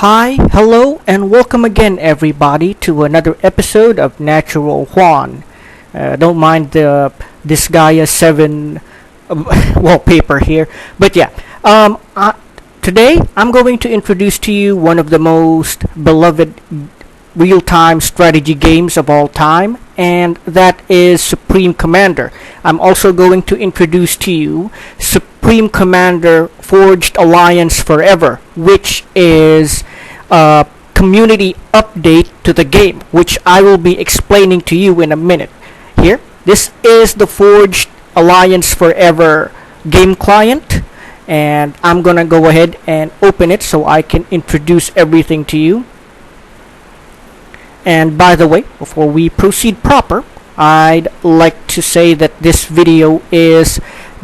Hi, hello, and welcome again, everybody, to another episode of Natural Juan. Don't mind the Disgaea 7 wallpaper here, but yeah. Today, I'm going to introduce to you one of the most beloved real-time strategy games of all time, and that is Supreme Commander. I'm also going to introduce to you Supreme Commander Forged Alliance Forever, which is a community update to the game, which I will be explaining to you in a minute. Here, this is the Forged Alliance Forever game client, and I'm gonna go ahead and open it so I can introduce everything to you. And by the way, before we proceed proper, I'd like to say that this video is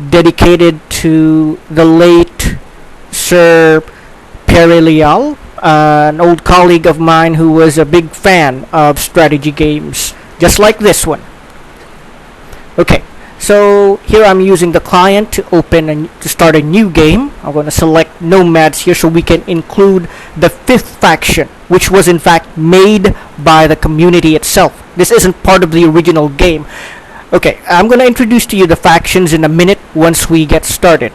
dedicated to the late Sir Perilial, an old colleague of mine who was a big fan of strategy games, just like this one. Okay, so here I'm using the client to start a new game. I'm going to select Nomads here so we can include the 5th faction, which was in fact made by the community itself. This isn't part of the original game. Okay, I'm going to introduce to you the factions in a minute once we get started.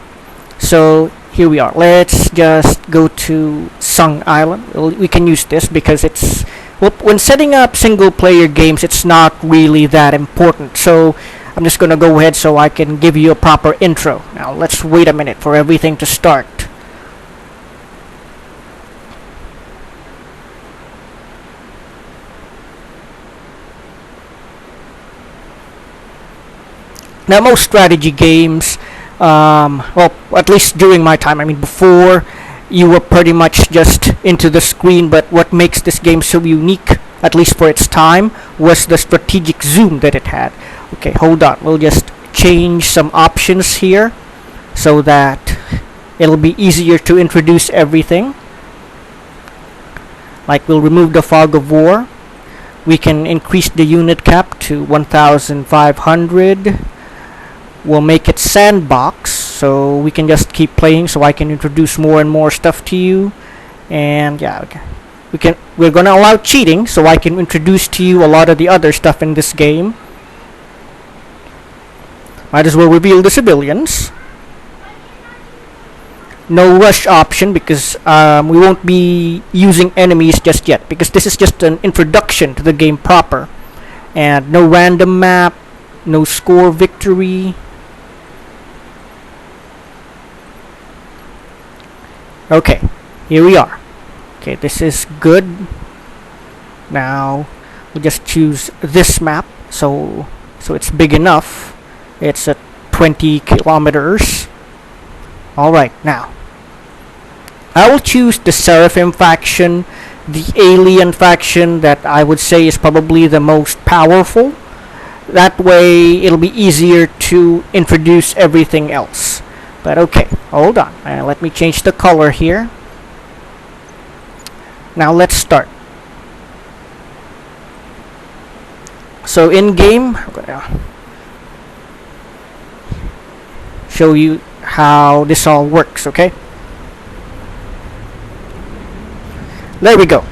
So here we are. Let's just go to Sung Island. We can use this because it's, well, when setting up single player games, it's not really that important. So I'm just going to go ahead so I can give you a proper intro. Now let's wait a minute for everything to start. Now most strategy games, well, at least during my time, I mean before, you were pretty much just into the screen, but what makes this game so unique, at least for its time, was the strategic zoom that it had. Okay, hold on. We'll just change some options here so that it'll be easier to introduce everything. Like, we'll remove the fog of war. We can increase the unit cap to 1,500. We'll make it sandbox so we can just keep playing so I can introduce more and more stuff to you. And yeah, okay. We're gonna allow cheating so I can introduce to you a lot of the other stuff in this game. Might as well reveal the civilians. No rush option because we won't be using enemies just yet, because this is just an introduction to the game proper. And no random map, no score victory. Okay, here we are. Okay, this is good. Now we'll just choose this map so it's big enough. It's at 20 kilometers. Alright, now I will choose the Seraphim faction, the alien faction that I would say is probably the most powerful. That way it'll be easier to introduce everything else. But okay, hold on. Let me change the color here. Now let's start. So in game, I'm gonna show you how this all works, okay? There we go.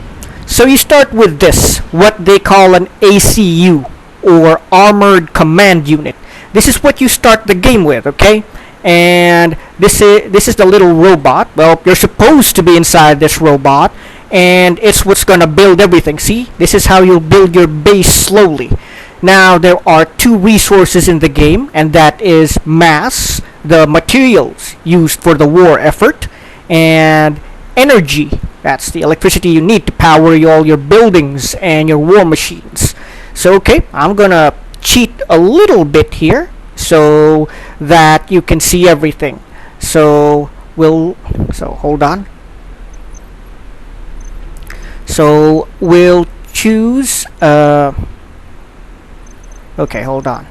So you start with this, what they call an ACU, or Armored Command Unit. This is what you start the game with, okay? And this is the little robot. Well, you're supposed to be inside this robot, and it's what's gonna build everything. See, this is how you'll build your base slowly. Now there are 2 resources in the game, and that is mass, the materials used for the war effort, and energy. That's the electricity you need to power all your buildings and your war machines. So okay, I'm gonna cheat a little bit here so that you can see everything. So hold on. So we'll choose okay, hold on.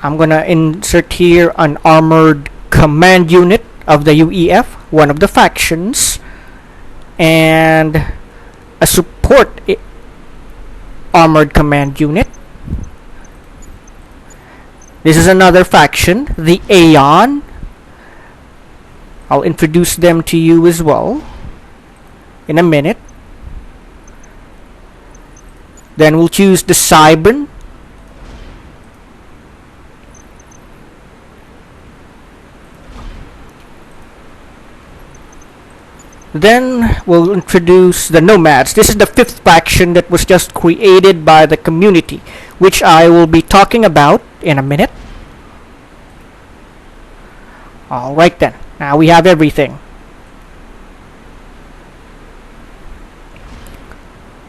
I'm gonna insert here an Armored Command Unit of the UEF, one of the factions, and a support Armored Command Unit. This is another faction, the Aeon, I'll introduce them to you as well in a minute. Then we'll choose the Cybern. Then we'll introduce the Nomads. This is the 5th faction that was just created by the community, which I will be talking about in a minute. Alright then, now we have everything.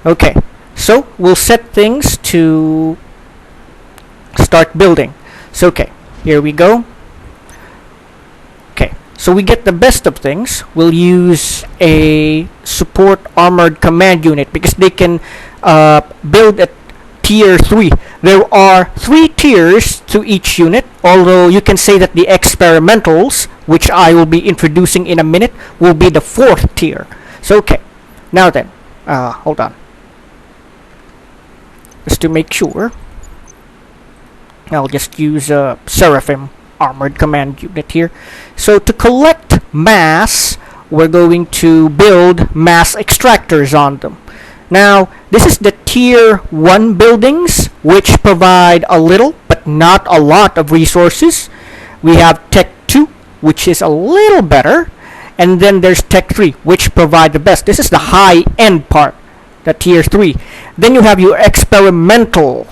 Okay, so we'll set things to start building. So okay, here we go. Okay, so we get the best of things. We'll use a support armored command unit because they can build at tier 3. There are 3 tiers to each unit, although you can say that the experimentals, which I will be introducing in a minute, will be the 4th tier. So okay, now then, hold on. Just to make sure, I'll just use a Seraphim armored command unit here. So to collect mass, we're going to build mass extractors on them. Now, this is the tier 1 buildings, which provide a little but not a lot of resources. We have Tech 2, which is a little better, and then there's Tech 3, which provide the best. This is the high-end part, the tier 3. Then you have your experimental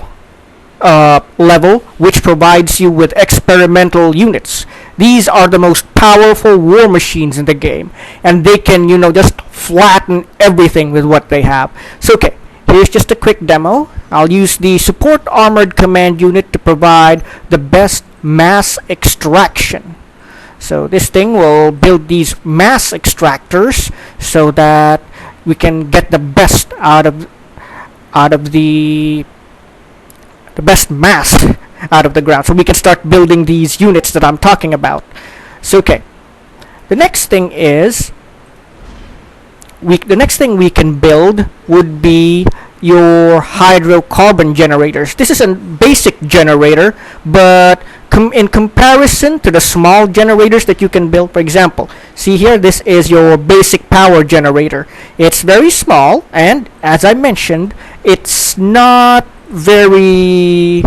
level, which provides you with experimental units. These are the most powerful war machines in the game, and they can, just flatten everything with what they have. So okay, here's just a quick demo. I'll use the support armored command unit to provide the best mass extraction. So this thing will build these mass extractors so that we can get the best out of the best mass out of the ground, so we can start building these units that I'm talking about. So okay, the next thing we can build would be your hydrocarbon generators. This is a basic generator, but in comparison to the small generators that you can build, for example, see here, this is your basic power generator. It's very small, and as I mentioned, it's not very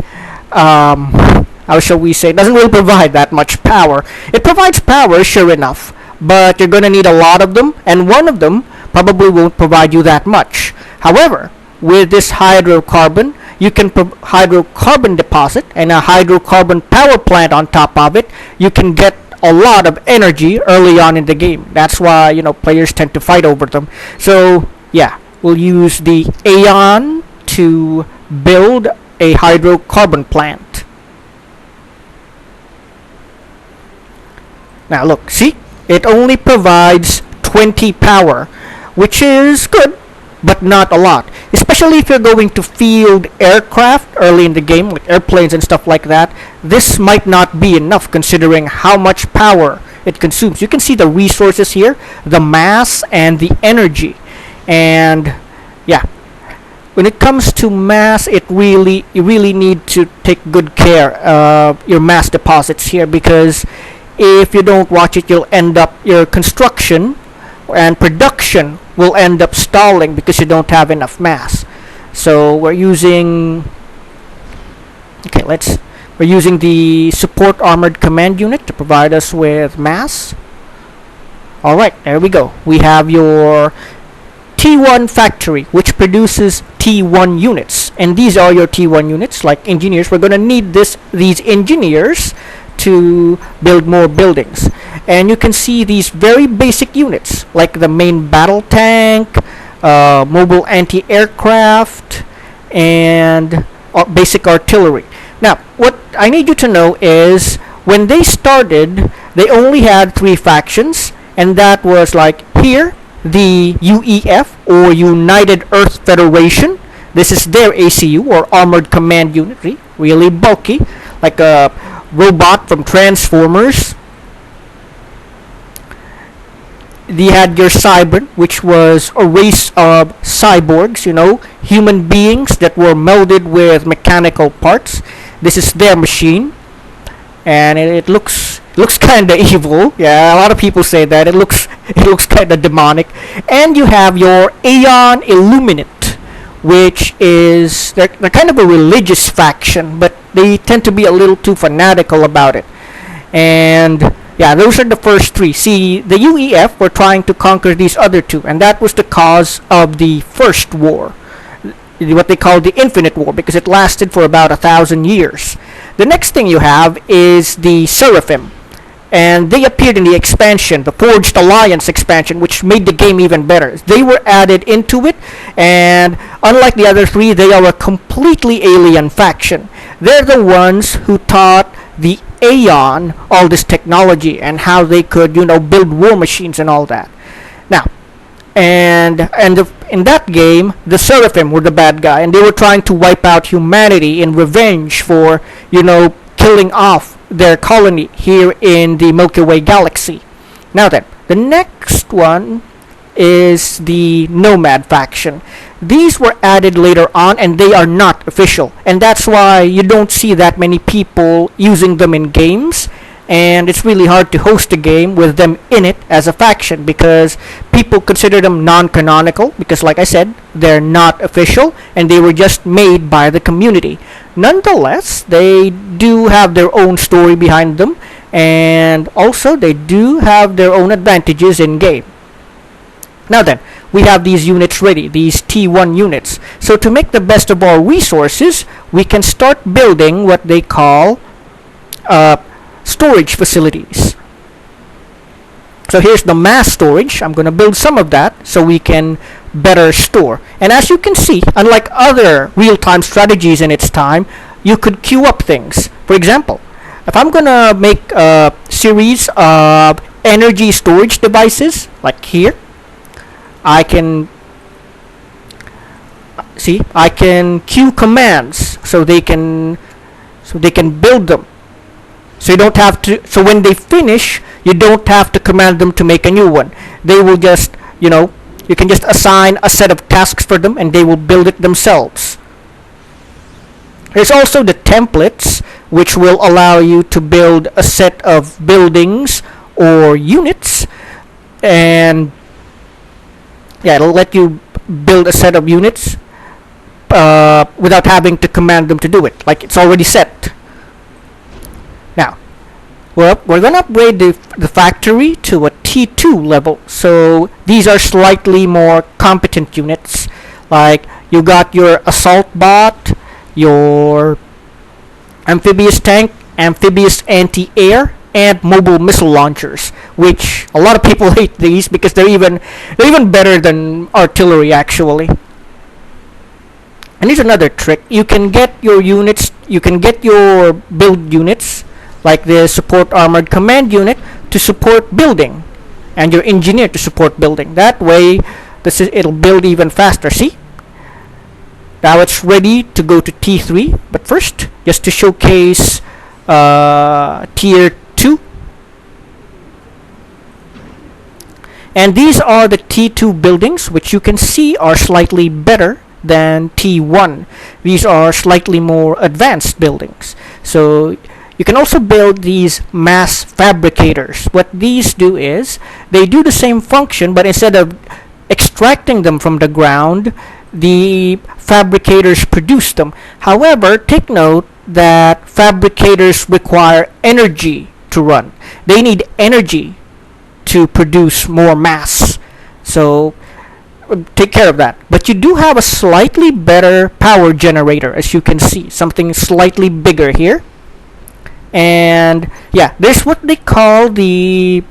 how shall we say, it doesn't really provide that much power. It provides power, sure enough, but you're gonna need a lot of them, and one of them probably won't provide you that much. However, with this hydrocarbon, you can hydrocarbon deposit and a hydrocarbon power plant on top of it. You can get a lot of energy early on in the game. That's why players tend to fight over them. So yeah, we'll use the Aeon to build a hydrocarbon plant. Now look, see, it only provides 20 power, which is good, but not a lot. Especially if you're going to field aircraft early in the game, like airplanes and stuff like that. This might not be enough considering how much power it consumes. You can see the resources here, the mass and the energy. And yeah, when it comes to mass, you really need to take good care of your mass deposits here, because if you don't watch it, your construction and production will end up stalling because you don't have enough mass. So we're using the support armored command unit to provide us with mass. Alright, there we go. We have your T1 factory, which produces T1 units, and these are your T1 units, like engineers. We're going to need these engineers to build more buildings. And you can see these very basic units, like the main battle tank, mobile anti-aircraft, and basic artillery. Now, what I need you to know is, when they started, they only had 3 factions, and that was like here, the UEF, or United Earth Federation. This is their ACU, or Armored Command Unit, really bulky, like a robot from Transformers. They had your Cybern, which was a race of cyborgs, human beings that were melded with mechanical parts. This is their machine, and it looks Looks kind of evil. Yeah, a lot of people say that it looks kind of demonic. And you have your Aeon Illuminate, which is they're kind of a religious faction, but they tend to be a little too fanatical about it. And yeah, those are the first three. See, the UEF were trying to conquer these other two, and that was the cause of the first war, what they call the Infinite War, because it lasted for about 1,000 years. The next thing you have is the Seraphim, and they appeared in the expansion, the Forged Alliance expansion, which made the game even better. They were added into it, and unlike the other three, they are a completely alien faction. They're the ones who taught the Aeon all this technology and how they could, build war machines and all that. Now, in that game, the Seraphim were the bad guy, and they were trying to wipe out humanity in revenge for, killing off their colony here in the Milky Way galaxy. Now then, the next one is the Nomad faction. These were added later on, and they are not official, and that's why you don't see that many people using them in games, and it's really hard to host a game with them in it as a faction, because people consider them non-canonical, because like I said, they're not official, and they were just made by the community. Nonetheless, they do have their own story behind them, and also they do have their own advantages in game. Now then, we have these units ready, these T1 units. So to make the best of our resources, we can start building what they call storage facilities. So here's the mass storage. I'm going to build some of that so we can better store. And as you can see, unlike other real-time strategies in its time, you could queue up things. For example, if I'm going to make a series of energy storage devices, like here, I can queue commands so they can build them. So you don't have to. So when they finish, you don't have to command them to make a new one. They will just, you can just assign a set of tasks for them, and they will build it themselves. There's also the templates, which will allow you to build a set of buildings or units, and yeah, it'll let you build a set of units without having to command them to do it. Like, it's already set. Now, well, we're going to upgrade the factory to a T2 level. So these are slightly more competent units. Like, you got your assault bot, your amphibious tank, amphibious anti-air, and mobile missile launchers, which a lot of people hate these because they're even better than artillery actually. And here's another trick: you can get your build units like the support armored command unit to support building, and your engineer to support building. That way, it'll build even faster. See? Now it's ready to go to T3, but first, just to showcase tier 2. And these are the T2 buildings, which you can see are slightly better than T1. These are slightly more advanced buildings. So you can also build these mass fabricators. What these do is they do the same function, but instead of extracting them from the ground, the fabricators produce them. However, take note that fabricators require energy to run. They need energy to produce more mass. So take care of that. But you do have a slightly better power generator, as you can see. Something slightly bigger here. And yeah, there's what they call the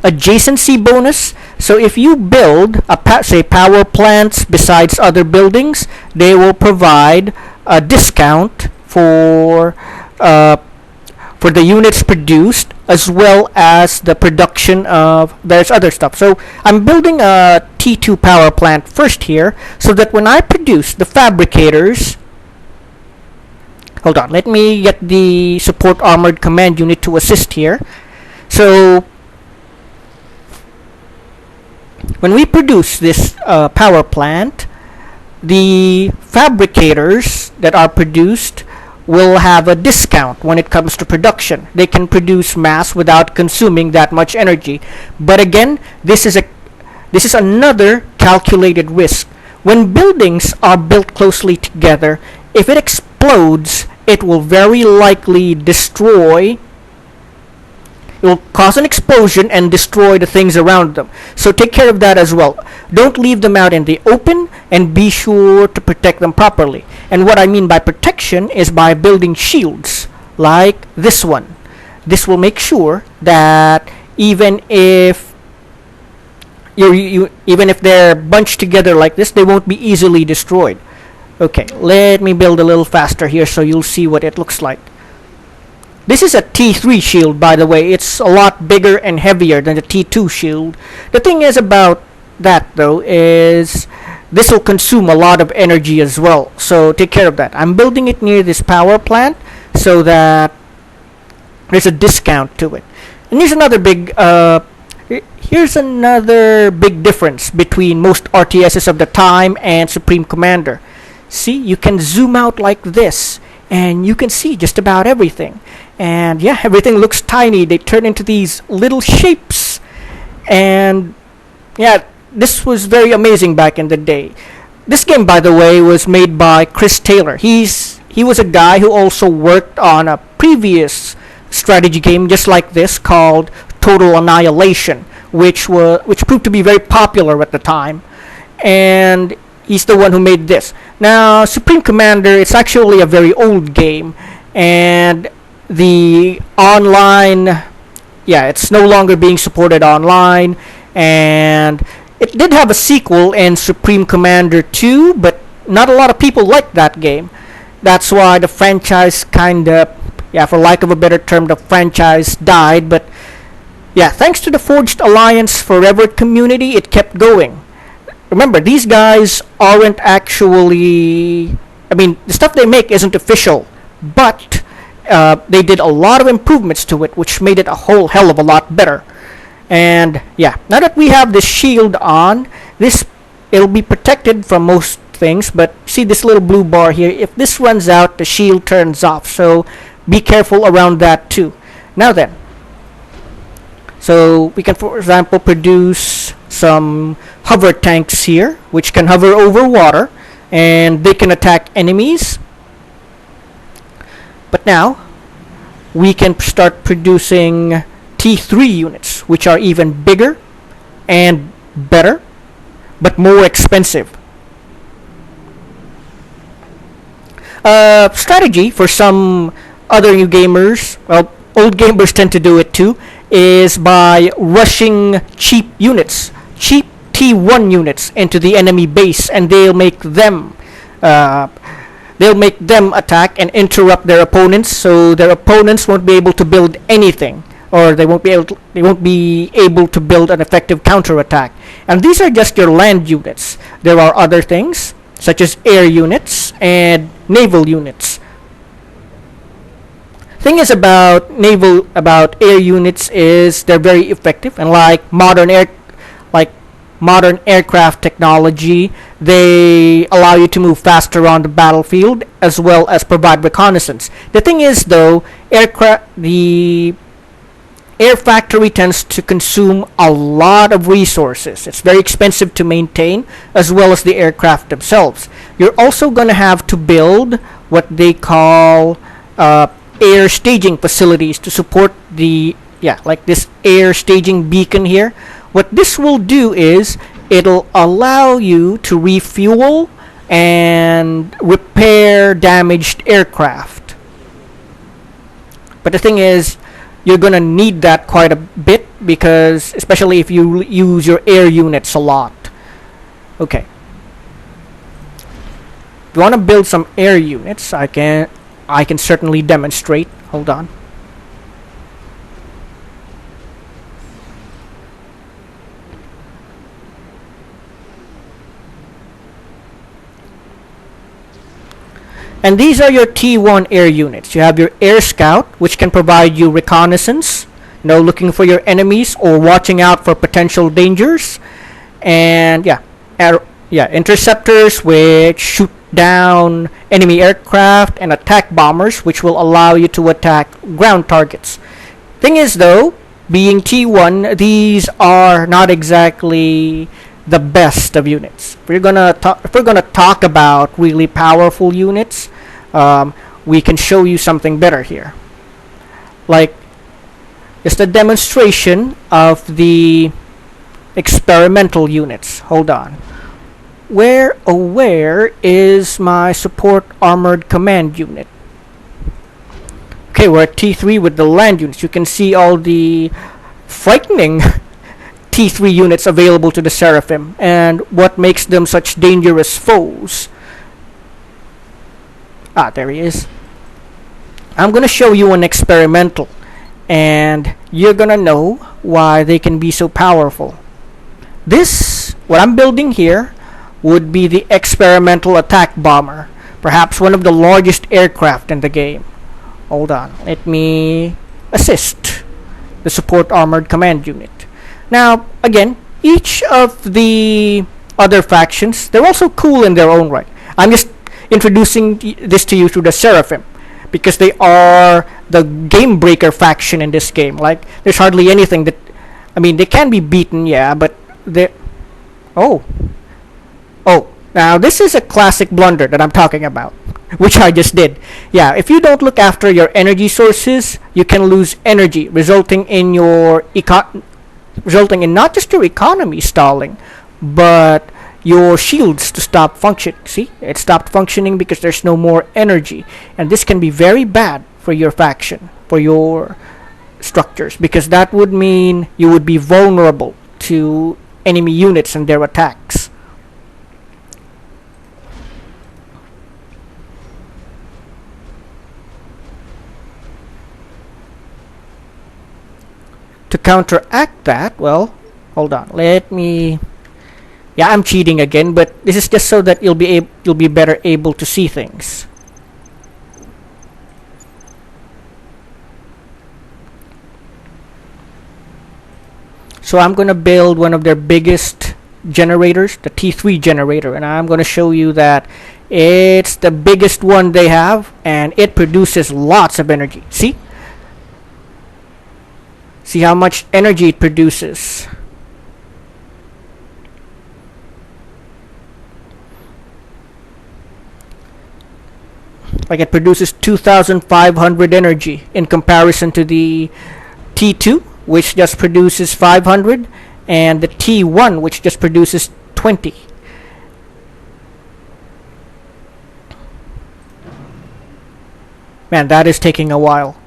adjacency bonus. So if you build say power plants besides other buildings, they will provide a discount for the units produced, as well as the production of various other stuff. So I'm building a T2 power plant first here, so that when I produce the fabricators, hold on, let me get the support armored command unit to assist here. So when we produce this power plant, the fabricators that are produced will have a discount when it comes to production. They can produce mass without consuming that much energy. But again, this is another calculated risk. When buildings are built closely together, if it explodes, it will very likely destroy. It will cause an explosion and destroy the things around them. So take care of that as well. Don't leave them out in the open, and be sure to protect them properly. And what I mean by protection is by building shields like this one. This will make sure that even if even if they're bunched together like this, they won't be easily destroyed. Okay, let me build a little faster here so you'll see what it looks like. This is a T3 shield, by the way. It's a lot bigger and heavier than the T2 shield. The thing is about that, though, is this will consume a lot of energy as well. So take care of that. I'm building it near this power plant so that there's a discount to it. And here's another big difference between most RTSs of the time and Supreme Commander. See, you can zoom out like this, and you can see just about everything. And yeah, everything looks tiny. They turn into these little shapes. And yeah, this was very amazing back in the day. This game, by the way, was made by Chris Taylor. He was a guy who also worked on a previous strategy game just like this called Total Annihilation, which proved to be very popular at the time. And he's the one who made this. Now, Supreme Commander, it's actually a very old game, and the online, it's no longer being supported online, and it did have a sequel in Supreme Commander 2, but not a lot of people liked that game. That's why the franchise for lack of a better term, the franchise died. But yeah, thanks to the Forged Alliance Forever community, it kept going. Remember, these guys aren't actually, the stuff they make isn't official, but they did a lot of improvements to it, which made it a whole hell of a lot better. And yeah, now that we have this shield on, it'll be protected from most things, but see this little blue bar here? If this runs out, the shield turns off, so be careful around that too. Now then, so we can, for example, produce some hover tanks here, which can hover over water, and they can attack enemies. But now, we can start producing T3 units, which are even bigger and better, but more expensive. Strategy for some other new gamers, well, old gamers tend to do it too, is by rushing cheap T1 units into the enemy base, and they'll make them attack and interrupt their opponents, so their opponents won't be able to build anything, or they won't be able to build an effective counterattack. And these are just your land units. There are other things such as air units and naval units. Thing is about air units is they're very effective, and like modern aircraft technology, they allow you to move faster on the battlefield as well as provide reconnaissance. The thing is, though, the air factory tends to consume a lot of resources. It's very expensive to maintain, as well as the aircraft themselves. You're also going to have to build what they call air staging facilities to support like this air staging beacon here. What this will do is it'll allow you to refuel and repair damaged aircraft. But the thing is, you're gonna need that quite a bit, because especially if you use your air units a lot. Okay. If you want to build some air units, I can certainly demonstrate. Hold on. And these are your T1 air units. You have your Air Scout, which can provide you reconnaissance, looking for your enemies or watching out for potential dangers. And interceptors, which shoot down enemy aircraft and attack bombers, which will allow you to attack ground targets. Thing is though, being T1, these are not exactly the best of units. If we're gonna talk about really powerful units, we can show you something better here. Like just a demonstration of the experimental units. Hold on. Where is my support armored command unit? Okay, we're at T3 with the land units. You can see all the frightening T3 units available to the Seraphim and what makes them such dangerous foes. Ah, there he is. I'm gonna show you an experimental, and you're gonna know why they can be so powerful. This, what I'm building here, would be the experimental attack bomber, perhaps one of the largest aircraft in the game. Hold on, let me assist the support armored command unit. Now, again, each of the other factions, they're also cool in their own right. I'm just introducing this to you through the Seraphim, because they are the game breaker faction in this game. Like, there's hardly anything that, I mean, they can be beaten, yeah, but they're... Oh, now this is a classic blunder that I'm talking about, which I just did. Yeah, if you don't look after your energy sources, you can lose energy, resulting in not just your economy stalling, but your shields to stop function. See, it stopped functioning because there's no more energy, and this can be very bad for your faction, for your structures, because that would mean you would be vulnerable to enemy units and their attacks. To counteract that, well, hold on, let me... Yeah, I'm cheating again, but this is just so that you'll be better able to see things. So I'm gonna build one of their biggest generators, the T3 generator, and I'm gonna show you that it's the biggest one they have, and it produces lots of energy. See? See how much energy it produces. Like, it produces 2,500 energy in comparison to the T2, which just produces 500, and the T1, which just produces 20. Man, that is taking a while.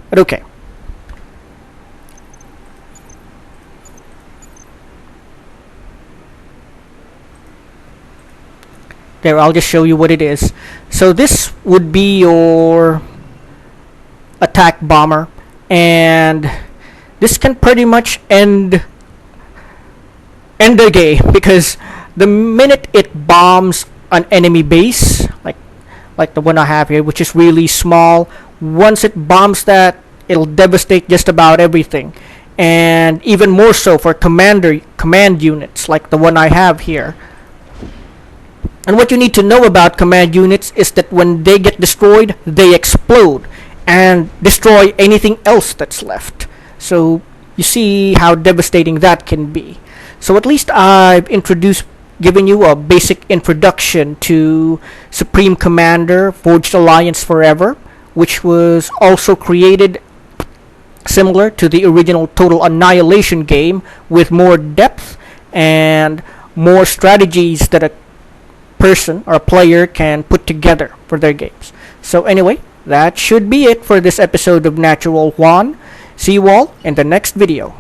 But okay. There, I'll just show you what it is. So this would be your attack bomber, and this can pretty much end the game, because the minute it bombs an enemy base, like the one I have here, which is really small, once it bombs that, it'll devastate just about everything, and even more so for command units like the one I have here. And what you need to know about command units is that when they get destroyed, they explode and destroy anything else that's left. So you see how devastating that can be. So at least I've given you a basic introduction to Supreme Commander Forged Alliance Forever, which was also created similar to the original Total Annihilation game, with more depth and more strategies that a person or a player can put together for their games. So anyway, that should be it for this episode of Natural Juan. See you all in the next video.